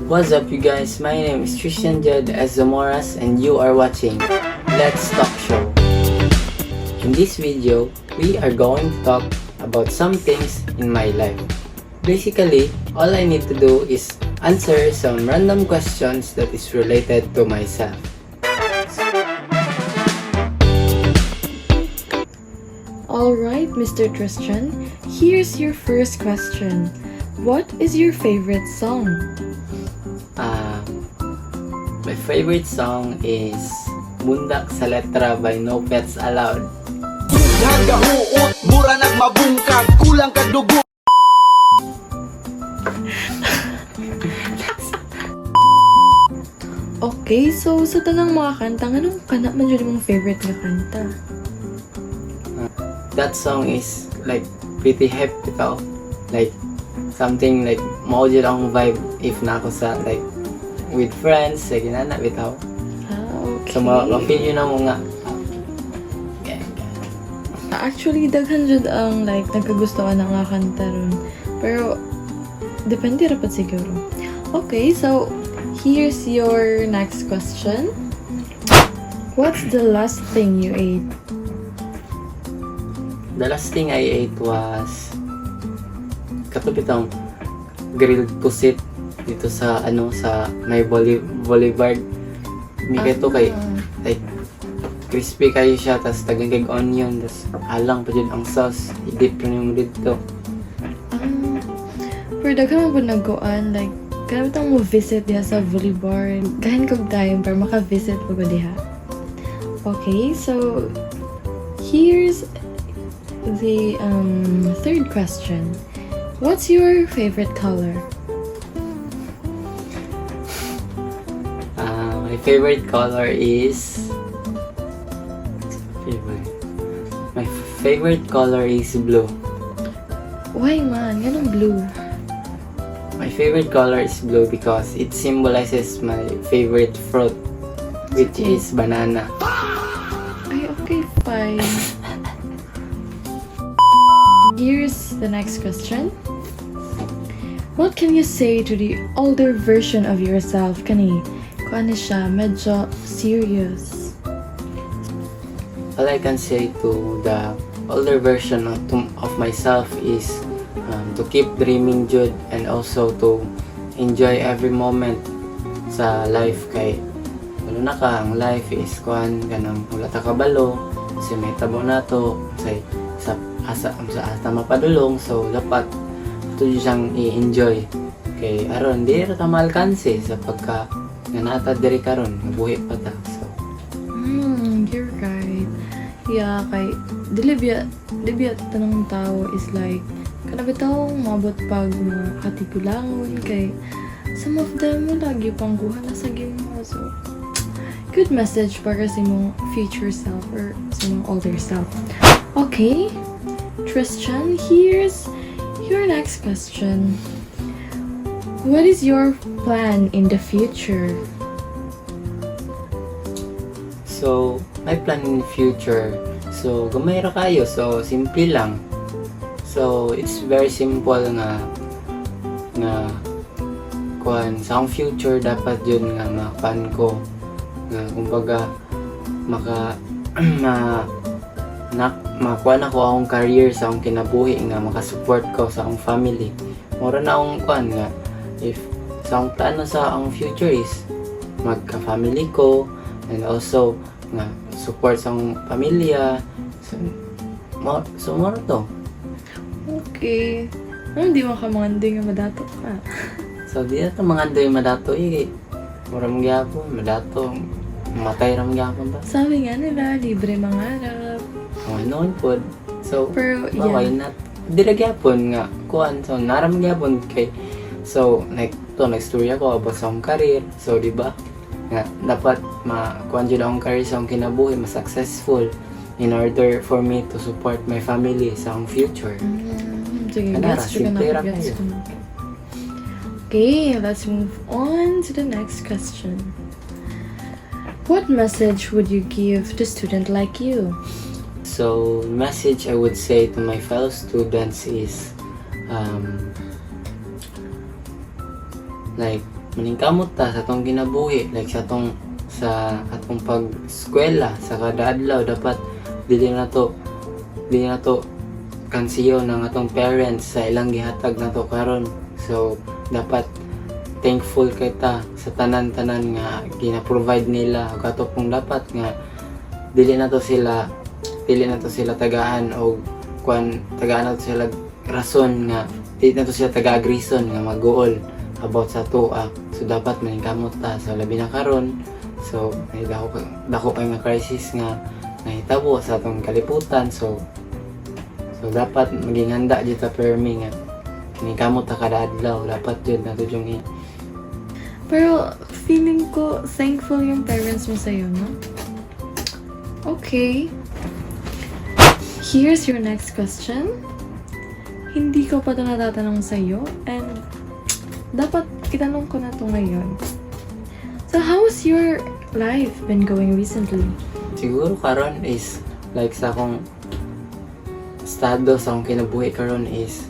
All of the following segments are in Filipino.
What's up, you guys? My name is Christian Jed Azamoras and you are watching Let's Talk Show. In this video, we are going to talk about some things in my life. Basically, all I need to do is answer some random questions that is related to myself. Alright, Mr. Christian, here's your first question. What is your favorite song? My favorite song is Bundak sa Letra by No Pets Allowed. Hagahuot, mura nagmabungkag, kulang kag dugo. Okay, so sa tanang mga kanta, anong kana man dyan mong favorite nga kanta? That song is like pretty happy tao. Like something like mao jud ang vibe if na ako sa like with friends, sige na bitaw. Okay. So ma-feel yun na mo nga. Actually, daghan jud ang like nagkagustuhan na nga kanta ron. Pero depende ra pud siguro. Okay, so here's your next question. What's the last thing you ate? The last thing I ate was katupitong grilled pusit dito sa sa may Boulevard. May to kay like crispy kayo siya, tas tagagag onion, tas alang pa dyan ang sauce, i-dip rin mo dito. Pero daghan man po naggoan, like, kaya itong mo-visit diha sa Boulevard. Gahan kong time para maka-visit po ko diha. Okay, so, here's the third question. What's your favorite color? My favorite color is... My favorite color is blue. Why man? Ganun blue. My favorite color is blue because it symbolizes my favorite fruit, which is banana. Ay, okay, fine. Here's the next question. What can you say to the older version of yourself? Kani, kung ano siya, medyo serious. All I can say to the older version of myself is to keep dreaming jud and also to enjoy every moment sa life kay wala na ka ang life is kuan ganang wala ta kabalo kasi may tabo nato say sa asa mapadulong, so dapat ito siyang i-enjoy kay aron di ra ta maalkanse sa pagka ganata diri karon mabuhi pa ta. So You're right. Yeah, kay dilibya tanang tao is like kana bitaw mabot pag mga katigulangon kay some of them lagi pang kuha na sa game mo. So good message para sa imong future self or sa imong older self. Okay, Tristan, here's your next question. What is your plan in the future? So, my plan in the future, so gamay ra kayo, so simple lang. So, it's very simple nga kuan sa akong future dapat yun nga makuan ko nga kumbaga makuan ako akong career sa akong kinabuhi nga makasupport ko sa akong family. Mura na akong kuan nga if sa akong plano sa akong future is magka-family ko and also nga support sa akong pamilya. So mura to. Okay. Hindi mo ka mga madato ka. So di na ito mga andoy madato mura mong gyapon madato matay ra mong gyapon ba? Sabi nga nila, libre mangarap. Noon po. So, Pero, why not? Dira gyapon nga kuan so naram gyapon kay so like to nagstorya ko about sa akong career. So di ba? Nga dapat kuan jud akong career sa akong kinabuhi mas successful in order for me to support my family sa akong future. Sige, Kanara, gets ko na simple ra gets kayo. ko na. Okay, let's move on to the next question. What message would you give to a student like you? So, message I would say to my fellow students is like maningkamot ta sa atong ginabuhi, like sa atong pag-eskwela sa kada adlaw. Dapat dili na to kansiyo ng atong parents sa ilang gihatag na to karon. So dapat thankful kay ta sa tanan-tanan nga gina-provide nila. Ug ato pong dapat nga dili na to sila tagaan o tagaan na to sila rason nga dili na to sila taga-agrison nga mag-goal about sa tuwa. So dapat maningkamot ta sa labi na karon. So may dako kay nga crisis nga nahitabo sa atong kalibutan. So dapat maging handa jud ta permi nga maningkamot ta kada adlaw. Dapat jud nato yung Pero feeling ko thankful yung parents mo sa'yo, no? Okay. Here's your next question. Hindi ko pa ito natatanong sa'yo and dapat itanong ko na ito ngayon. So how's your life been going recently? siguro karon is like sa akong estado sa akong kinabuhi karon is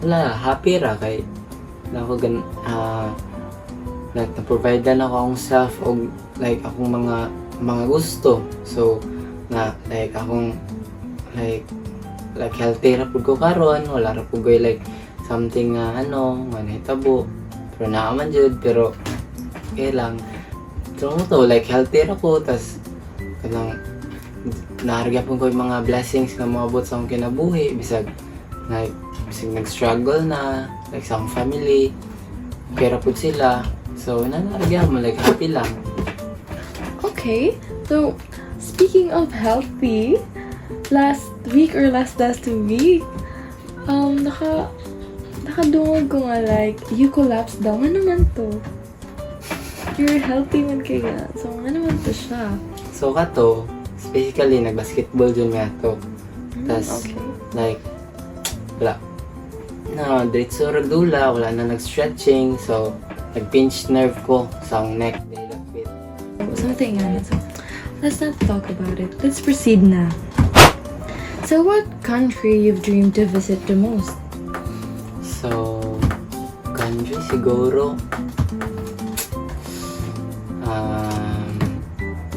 wala, happy ra kay na ako like na-provide na ako akong self o like akong mga gusto. So na like akong like healthy ra pud ko karon, wala ra pud ko like something nga nga nahitabo pero naaman jud, pero okay lang. So like healthy ra ko, tas kanang naharga po ko yung mga blessings na maabot sa akong kinabuhi, bisag nag-struggle na like sa akong family, okay ra po sila. So naharga mo, like happy lang. Okay, so speaking of healthy, last week, nakadungog ko nga like, you collapsed daw. Ano naman to? You're healthy man kaya. So, ano naman to siya? So kato, basically nag-basketball dun nga to. Tas Okay. like wala na diretso ra dula, wala na nag-stretching, so nag-pinch nerve ko sa akong neck. Something else. Let's not talk about it. Let's proceed na. So, what country you've dreamed to visit the most? So country siguro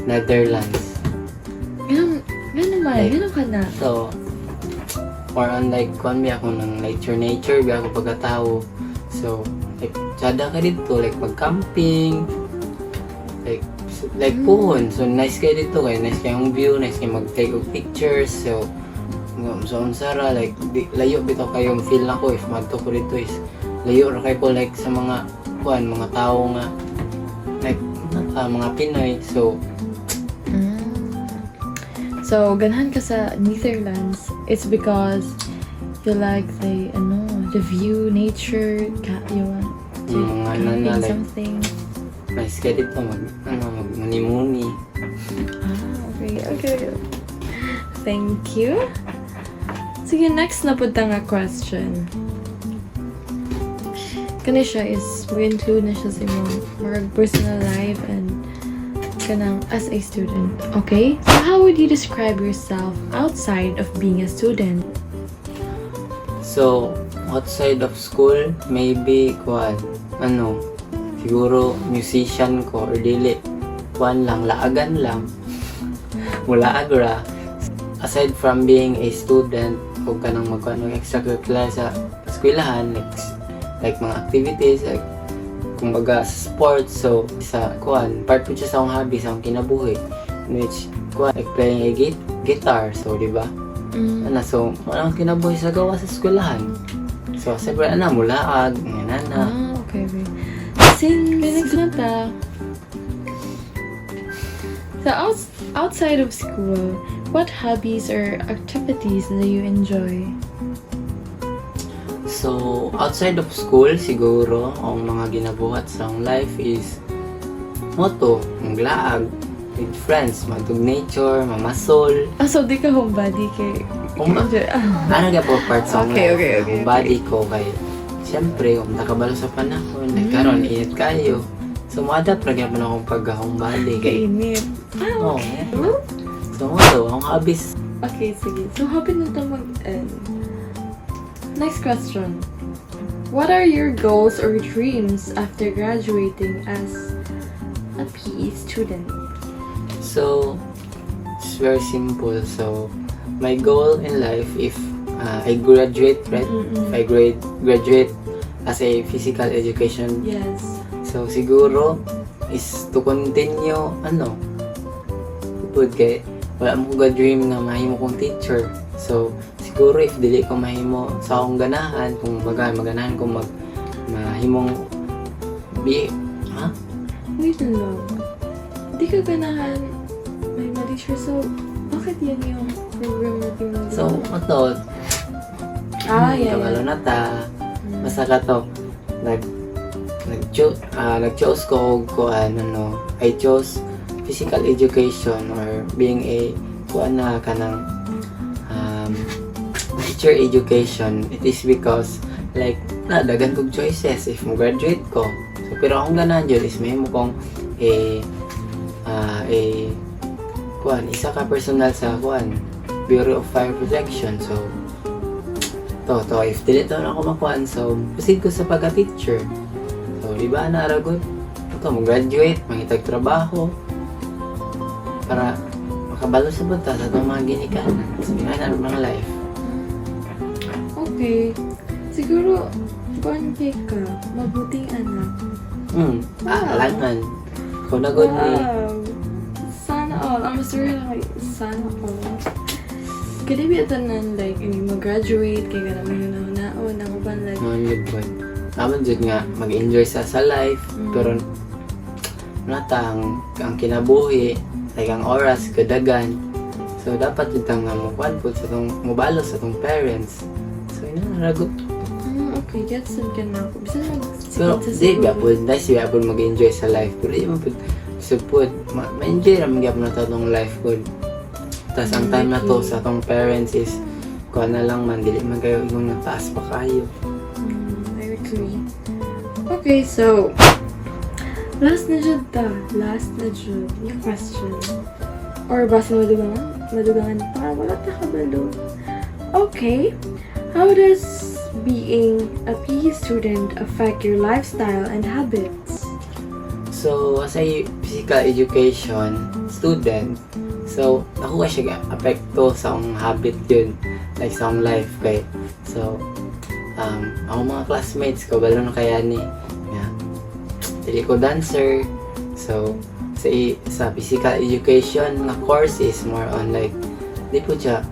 Netherlands. Ganun ka na. So more on like kuan bi ako ng nature bi ako pagkatao. So like tsada ka dito, like mag-camping, like puhon. So nice kayo dito, kay nice kayong view, nice kayo mag-take of pictures. So unsara like layo bitaw kayong feel na ko if madto ko dito is layo ra kay ko like sa mga tao nga like mga Pinoy. So, ganahan ka sa Netherlands, it's because you like the view, nature, you want to camping, like, something. nice kayo dito mag-muni-muni. Okay. Thank you. Sige, next na punta nga question. Kani siya is, we-include na siya sa mga personal life and kanang as a student. Okay? So how would you describe yourself outside of being a student? So outside of school, maybe siguro musician ko or dili laagan lang mula agra. Aside from being a student, kung kanang magkuhan ng extracurricular sa eskwelahan, like mga activities, like kumbaga sports. So sa part po siya sa akong hobby, sa akong kinabuhi, in which like playing a guitar. So di ba? So walang kinabuhi sa gawa sa eskwelahan. So siyempre mulaag nga Okay. Since nata. So outside of school, what hobbies or activities do you enjoy? So outside of school, siguro ang mga ginabuhat sa akong life is maglaag with friends, matug nature, mamasol. So di ka homebody kay Ano ka po part sa akong life? Okay. Homebody ko kay siyempre, kung nakabalo sa panahon, like karon init kayo. So mo-adapt ra gyud akong pag-homebody kay kainit. okay. So ang hobbies. Okay, sige. So happy na ito mag-end. Next question. What are your goals or dreams after graduating as a PE student? So, it's very simple. So, my goal in life, if I graduate, right? If I graduate as a physical education, Yes. so siguro is to continue, good kay wala mo ko dream na mahimo kong teacher. So, siguro if dili ko mahimo sa akong ganahan, kung maganahan ko mahimong Wait lang. Di ka ganahan may teacher, so bakit yan yung program natin mo? So, ato, Yeah. kabalo na ta. Basta ka to, nag-choose ko I chose physical education or being a kanang teacher education. It is because like dagan kog choices if mo graduate ko. So, pero akong ganahan dyan is may mo kong isa ka personal sa Bureau of Fire Protection. So to if dili to na ako makuan, so proceed ko sa pagka-teacher. So di ba na aragon mo graduate, mangitag trabaho para makabalo sa bata sa itong mga ginikanan. So yun ang mga life. Okay. Siguro, kung ka, mabuting anak. Alangan. Kung na good me. Sana all. Ang masuri lang kay sana all. Kaya di ito na like, mag-graduate, kaya ka naman yun nakupan like. Noon yun po. Naman dyan nga, mag-enjoy sa life. Pero natang ang kinabuhi, like ang oras, kadagan. So dapat itang mukuan po sa itong mubalo sa itong parents. So yun ang ragot. Okay, gets it ka na ako. Bisan Pero di ba po, nice ba po mag-enjoy sa life. Pero di mo po, so po, ma-enjoy naman gyapon na itong life po. Tapos ang time na to sa itong parents is, kuha na lang man, dili man kayo yung nataas pa kayo. I agree. Okay, so, last na jud yung question. Or basta madugangan pa, wala ta kabalo. Okay, how does being a PE student affect your lifestyle and habits? So, as a physical education student, so, nakuha siya apekto sa akong habit yun, like sa akong life kay. So, ako mga classmates ko, balo na kaya ni, dili ko dancer. So, sa physical education na course is more on like, di po siya,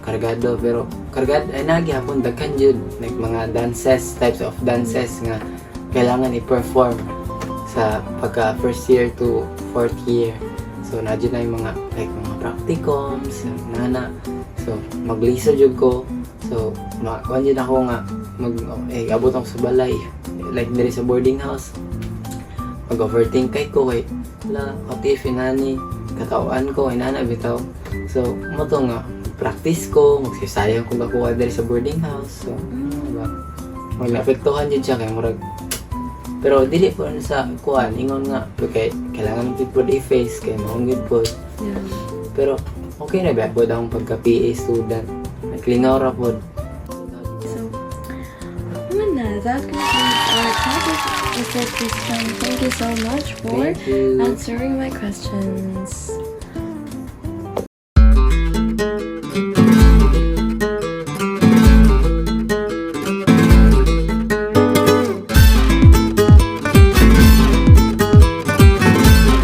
kargado, pero kargado, ay nagyapon, daghan yun, like mga dances, types of dances nga kailangan i-perform sa pagka first year to fourth year. So, nadyo na yung mga practicums, so, magliso jud ko. So, kuhan yun ako nga, abot ako sa balay, like diri sa boarding house. Mag-overthink ko kay, what if inani, katawan ko, inana bitaw. So, mato nga, practice ko, magsisayang kung nakuha diri sa boarding house. So, diba? Mag-naapektuhan yun siya kay murag. Pero dili po sa kuan, ingon nga, kay kailangan mo po i-face, kay maunggid po. Yeah. Pero okay na ba po daw ang pagka-PA student? Naglinora po. So, that concludes our topic. Mr. Christian, thank you so much for Thank you. answering my questions.